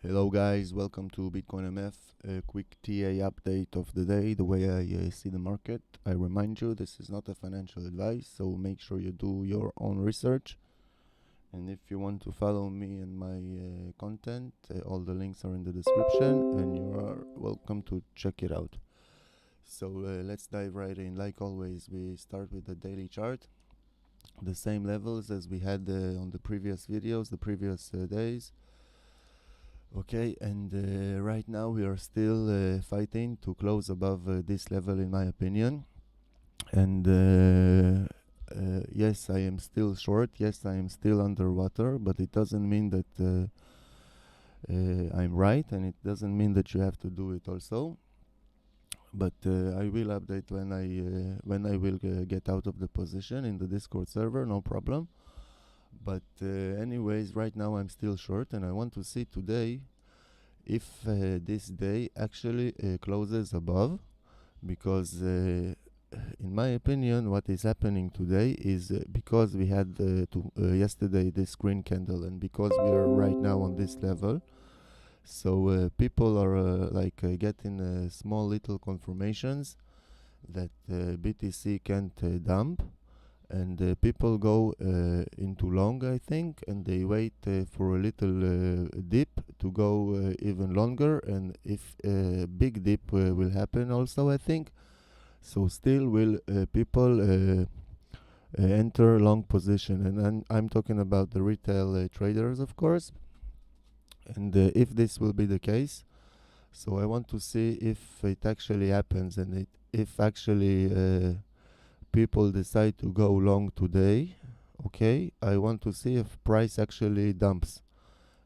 Hello guys, welcome to BitcoinMF. A quick TA update of the day, the way I see the market. I remind you, this is not a financial advice, so make sure you do your own research. And if you want to follow me and my content, all the links are in the description and you are welcome to check it out. So let's dive right in. Like always, we start with the daily chart. The same levels as we had on the previous videos, the previous days. Okay, and right now we are still fighting to close above this level, in my opinion. And yes, I am still short. Yes, I am still underwater, but it doesn't mean that I'm right, and it doesn't mean that you have to do it also. But I will update when I will get out of the position in the Discord server. No problem. But anyways, right now I'm still short, and I want to see today if this day actually closes above, because in my opinion what is happening today is because we had yesterday this green candle, and because we are right now on this level, so people are getting small little confirmations that BTC can't dump, and people go into long, I think, and they wait for a little dip to go even longer, and if a big dip will happen also, I think, so still will people enter long position, and I'm talking about the retail traders, of course. And if this will be the case, so I want to see if it actually happens, and if actually people decide to go long today. Okay, I want to see if price actually dumps,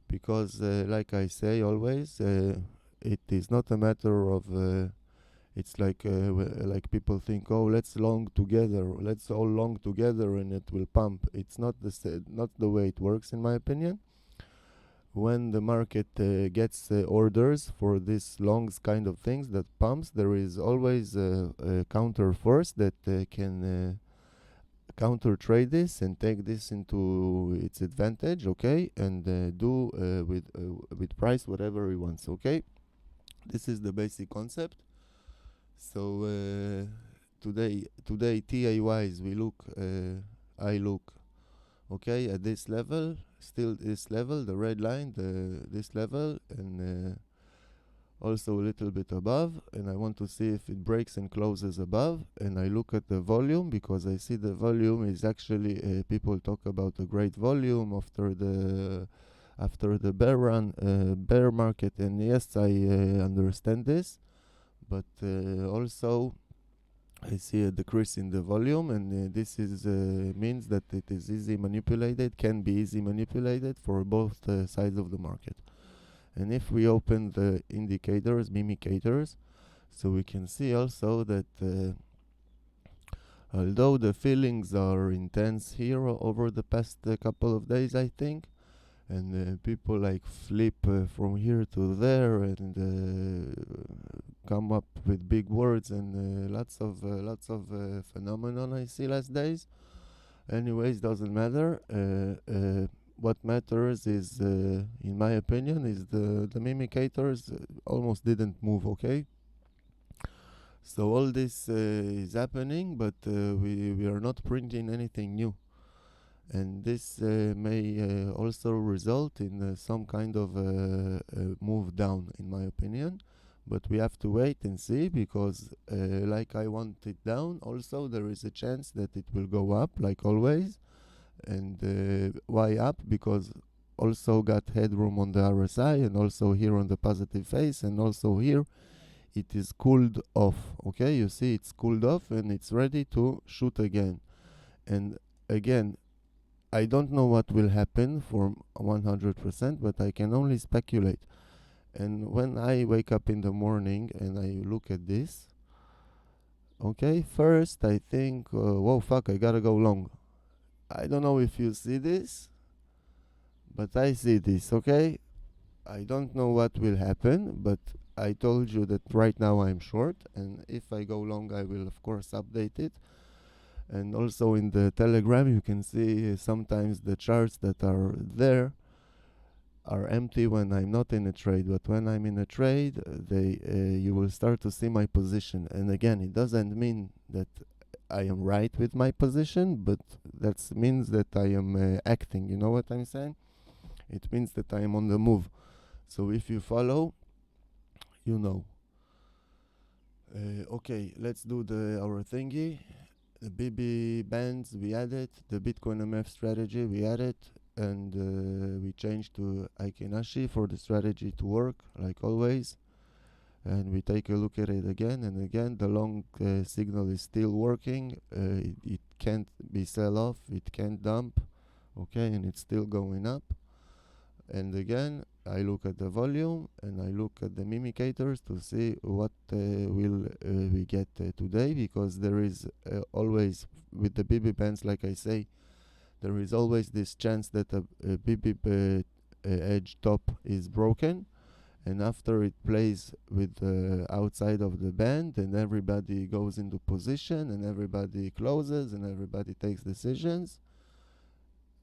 because like I say always, it is not a matter of it's like people think, oh, let's long together, let's all long together and it will pump. It's not not the way it works, in my opinion. When the market gets orders for these longs kind of things that pumps, there is always a counter force that can counter trade this and take this into its advantage, okay, and do with price whatever he wants, okay. This is the basic concept. So today TA wise, we look I look okay at this level, still this level, the red line, this level, and also a little bit above, and I want to see if it breaks and closes above. And I look at the volume, because I see the volume is actually people talk about a great volume after the bear run, bear market, and yes, I understand this, but also I see a decrease in the volume, and this is means that it is easy manipulated, can be easy manipulated for both sides of the market. And if we open the indicators, mimicators, so we can see also that although the feelings are intense here over the past couple of days, I think, and people like flip from here to there and come up with big words and lots of phenomenon I see last days. Anyways, doesn't matter. What matters is, in my opinion, is the mimicators almost didn't move. Okay, so all this is happening, but we are not printing anything new, and this may also result in some kind of move down, in my opinion. But we have to wait and see, because like I want it down, also there is a chance that it will go up, like always. And why up? Because also got headroom on the RSI, and also here on the positive face, and also here it is cooled off. Okay, you see it's cooled off and it's ready to shoot again. And again, I don't know what will happen for 100%, but I can only speculate. And when I wake up in the morning and I look at this, okay, first I think, whoa, fuck, I gotta go long. I don't know if you see this, but I see this, okay? I don't know what will happen, but I told you that right now I'm short, and if I go long, I will of course update it. And also in the Telegram, you can see sometimes the charts that are there are empty when I'm not in a trade, but when I'm in a trade, you will start to see my position. And again, it doesn't mean that I am right with my position, but that means that I am acting. You know what I'm saying? It means that I am on the move. So if you follow, you know. Okay, let's do our thingy. The BB bands we added, the BitcoinMF strategy we added, and we changed to Aikenashi for the strategy to work like always. And we take a look at it again and again. The long signal is still working. It can't be sell off, it can't dump, okay, and it's still going up. And again, I look at the volume and I look at the mimicators to see what will we get today, because there is always, with the BB bands, like I say, there is always this chance that a BB edge top is broken, and after it plays with outside of the band, and everybody goes into position and everybody closes and everybody takes decisions.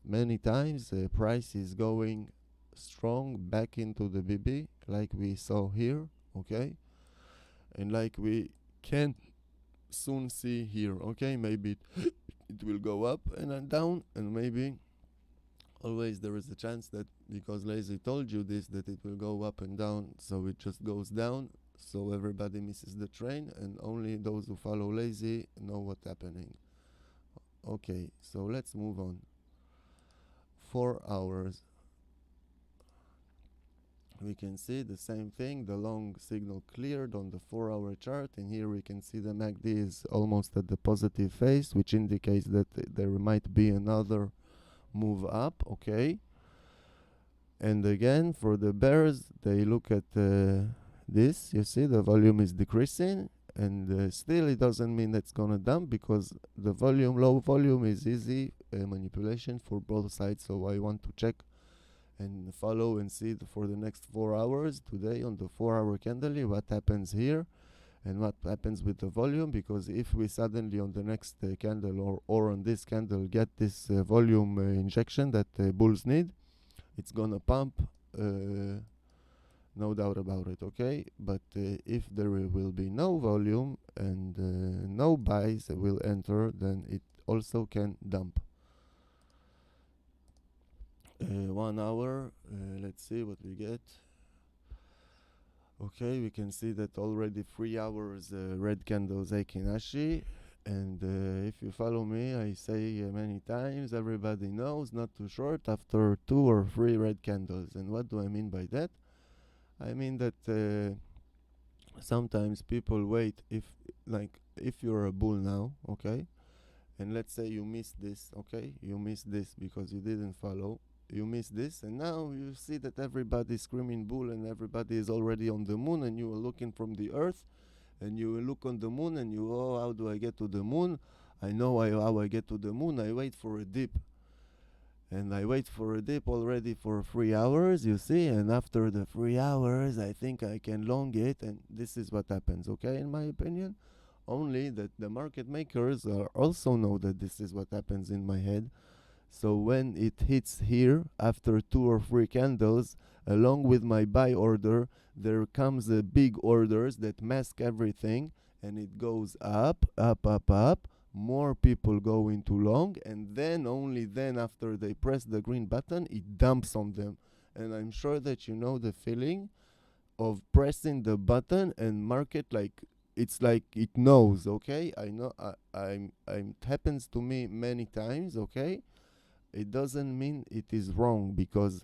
Many times price is going strong back into the BB like we saw here, okay, and like we can soon see here, okay. Maybe it will go up and then down, and maybe always there is a chance that because Lazy told you this, that it will go up and down, so it just goes down, so everybody misses the train and only those who follow Lazy know what's happening. Okay, so let's move on. 4 hours. We can see the same thing, the long signal cleared on the 4-hour chart, and here we can see the MACD is almost at the positive phase, which indicates that there might be another move up, okay. And again, for the bears, they look at this, you see the volume is decreasing, and still it doesn't mean it's gonna dump, because the volume, low volume, is easy manipulation for both sides. So I want to check and follow and see for the next 4 hours today on the 4-hour candle what happens here and what happens with the volume, because if we suddenly on the next candle or on this candle get this volume injection that bulls need, it's gonna pump, no doubt about it, okay. But if there will be no volume and no buys will enter, then it also can dump. 1 hour, let's see what we get. Okay, we can see that already 3 hours red candles Aikenashi, and if you follow me, I say many times, everybody knows not too short after 2 or 3 red candles. And what do I mean by that? I mean that sometimes people wait, if you're a bull now, okay, and let's say you miss this, okay, you miss this because you didn't follow, you miss this, and now you see that everybody's screaming bull and everybody is already on the moon, and you are looking from the earth, and you look on the moon and you, oh, how do I get to the moon? I know how I get to the moon. I wait for a dip, and I wait for a dip already for 3 hours, you see, and after the 3 hours I think I can long it, and this is what happens, okay, in my opinion. Only that the market makers also know that this is what happens in my head. So when it hits here after 2 or 3 candles, along with my buy order, there comes a big orders that mask everything, and it goes up, up, up, up. More people go into long, and then only then after they press the green button, it dumps on them. And I'm sure that you know the feeling of pressing the button and market like it's like it knows, okay. I know it happens to me many times, okay. It doesn't mean it is wrong, because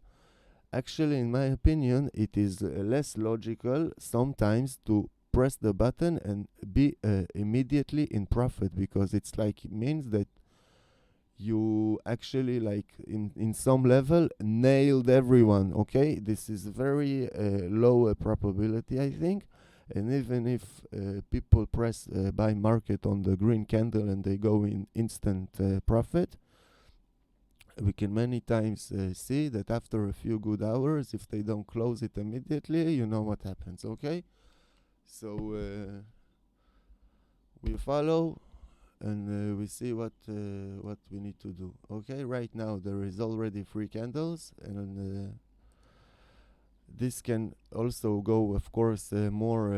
actually in my opinion it is less logical sometimes to press the button and be immediately in profit, because it's like it means that you actually like in some level nailed everyone, okay. This is very low probability, I think. And even if people press buy market on the green candle and they go in instant profit, we can many times see that after a few good hours, if they don't close it immediately, you know what happens, okay. So we follow and we see what we need to do, okay. Right now there is already 3 candles, and this can also go, of course, more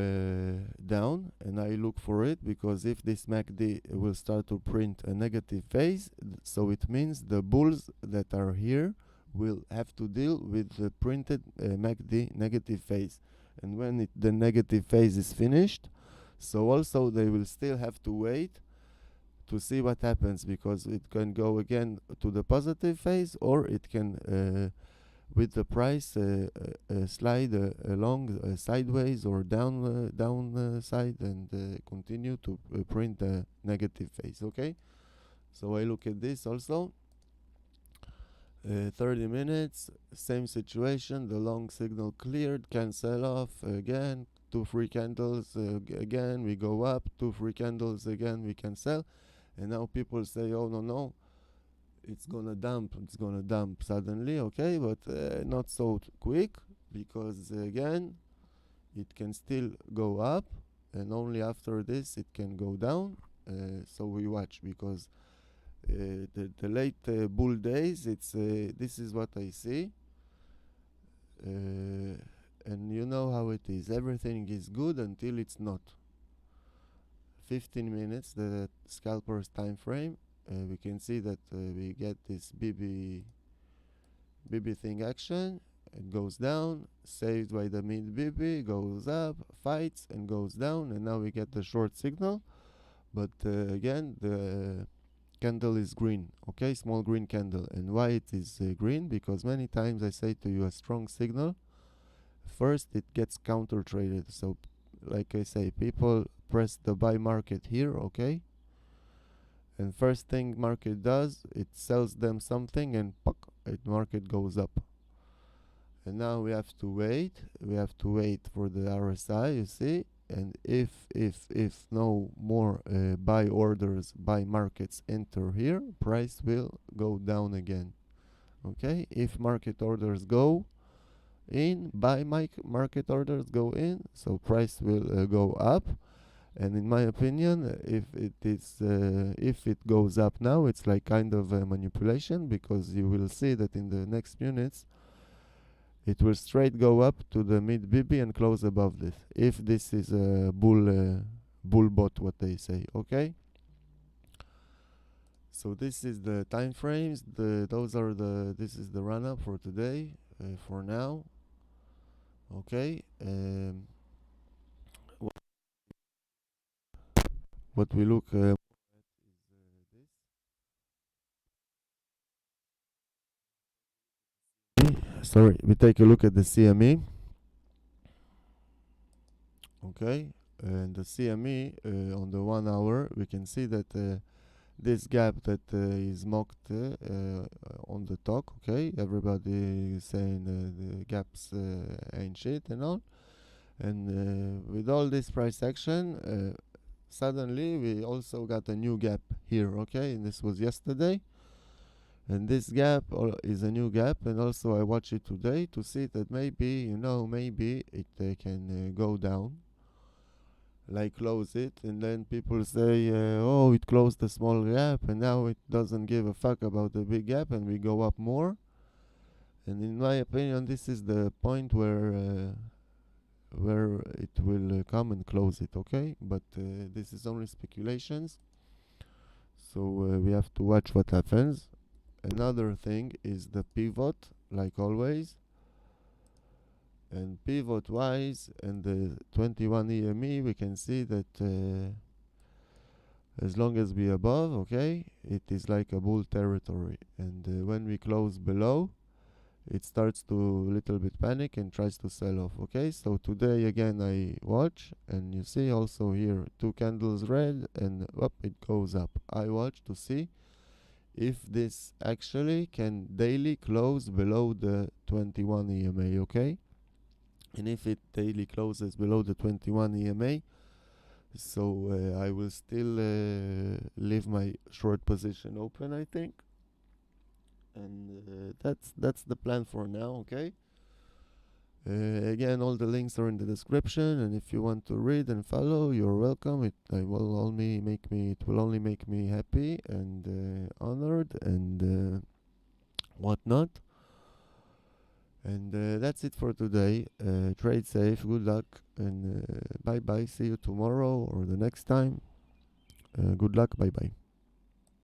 down, and I look for it, because if this MACD will start to print a negative phase, so it means the bulls that are here will have to deal with the printed MACD negative phase. And when the negative phase is finished, so also they will still have to wait to see what happens, because it can go again to the positive phase, or it can with the price slide along sideways or down side, and continue to print the negative phase. Okay, so I look at this also. 30 minutes, same situation. The long signal cleared, can sell off again. 2 free candles again, we go up. 2 free candles again, we can sell. And now people say, oh no, it's gonna dump suddenly. Okay, but not so quick, because again it can still go up, and only after this it can go down. So we watch, because the late bull days, it's this is what I see, and you know how it is. Everything is good until it's not. 15 minutes, the scalper's time frame, we can see that we get this BB thing action. It goes down, saved by the mid BB, goes up, fights, and goes down, and now we get the short signal. But again, the candle is green. Okay, small green candle. And why it is green? Because many times I say to you, a strong signal, first it gets counter traded. So like I say, people press the buy market here. Okay, and first thing market does, it sells them something, and market goes up. And now we have to wait for the RSI, you see. And if no more buy orders, buy markets enter here, price will go down again. Okay, if market orders go in, buy market orders go in, so price will go up. And in my opinion, if it goes up now, it's like kind of a manipulation, because you will see that in the next minutes it will straight go up to the mid BB and close above this, if this is a bull bot, what they say. Okay, so this is the time frames. This is the run up for today, for now. Okay, what we look at is this. Sorry, we take a look at the CME. Okay, and the CME on the 1 hour, we can see that this gap that is mocked on the talk. Okay, everybody is saying the gaps ain't shit and all, and with all this price action, suddenly we also got a new gap here. Okay, and this was yesterday, and this gap is a new gap, and also I watch it today to see that maybe it can go down, like close it, and then people say, oh, it closed a small gap, and now it doesn't give a fuck about the big gap, and we go up more. And in my opinion, this is the point where it will come and close it. Okay, but this is only speculations, so we have to watch what happens. Another thing is the pivot, like always. And pivot wise, and the 21 EME, we can see that as long as we above, okay, it is like a bull territory. And when we close below, it starts to little bit panic and tries to sell off. Okay, so today again I watch, and you see also here 2 candles red, and up it goes up. I watch to see if this actually can daily close below the 21 EMA. Okay, and if it daily closes below the 21 EMA, so I will still leave my short position open, I think. And that's the plan for now. Okay, again, all the links are in the description, and if you want to read and follow, you're welcome. It will only make me happy and honored and whatnot. And that's it for today. Trade safe, good luck, and bye bye. See you tomorrow or the next time. Good luck, bye bye.